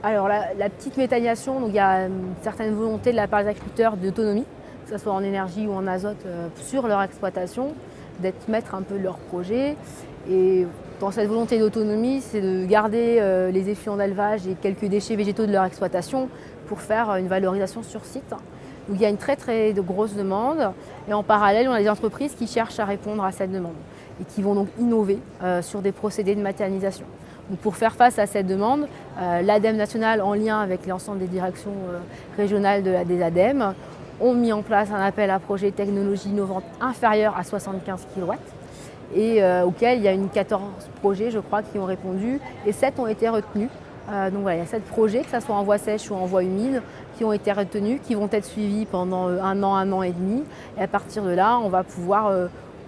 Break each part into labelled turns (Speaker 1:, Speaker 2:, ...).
Speaker 1: Alors la petite méthanisation, donc il y a une certaine volonté de la part des agriculteurs d'autonomie, que ce soit en énergie ou en azote, sur leur exploitation, d'être maître un peu de leur projet. Et dans cette volonté d'autonomie, c'est de garder les effluents d'élevage et quelques déchets végétaux de leur exploitation pour faire une valorisation sur site. Donc il y a une très grosse demande et en parallèle, on a des entreprises qui cherchent à répondre à cette demande et qui vont donc innover sur des procédés de méthanisation. Donc pour faire face à cette demande, l'ADEME nationale, en lien avec l'ensemble des directions régionales des ADEME, ont mis en place un appel à projets technologies innovantes inférieures à 75 kW et auquel il y a 14 projets, je crois, qui ont répondu et 7 ont été retenus. Donc voilà, il y a 7 projets, que ce soit en voie sèche ou en voie humide, qui ont été retenus, qui vont être suivis pendant un an et demi. Et à partir de là, on va pouvoir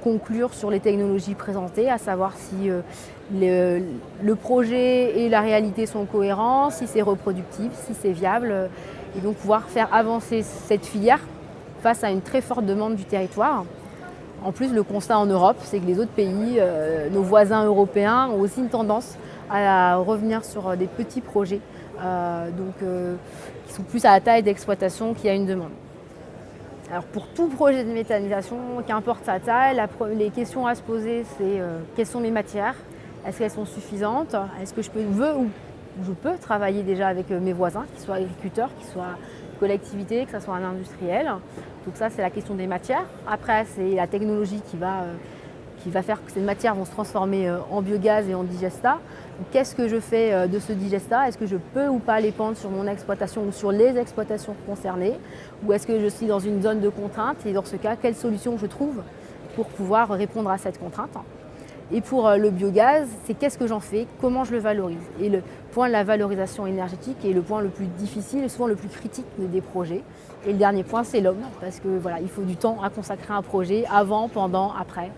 Speaker 1: conclure sur les technologies présentées, à savoir si le projet et la réalité sont cohérents, si c'est reproductible, si c'est viable, et donc pouvoir faire avancer cette filière face à une très forte demande du territoire. En plus, le constat en Europe, c'est que les autres pays, nos voisins européens, ont aussi une tendance à revenir sur des petits projets, qui sont plus à la taille d'exploitation qu'il y a une demande. Alors pour tout projet de méthanisation, qu'importe sa taille, les questions à se poser, c'est quelles sont mes matières? Est-ce qu'elles sont suffisantes? Est-ce que je peux travailler déjà avec mes voisins, qu'ils soient agriculteurs, qu'ils soient collectivités, que ce soit un industriel? Donc ça, c'est la question des matières. Après, c'est la technologie qui va faire que ces matières vont se transformer en biogaz et en digesta. Qu'est-ce que je fais de ce digesta? Est-ce que je peux ou pas les pendre sur mon exploitation ou sur les exploitations concernées? Ou est-ce que je suis dans une zone de contrainte? Et dans ce cas, quelle solution je trouve pour pouvoir répondre à cette contrainte? Et pour le biogaz, c'est qu'est-ce que j'en fais? Comment je le valorise? Et le point de la valorisation énergétique est le point le plus difficile et souvent le plus critique des projets. Et le dernier point, c'est l'homme, parce que voilà, il faut du temps à consacrer à un projet, avant, pendant, après.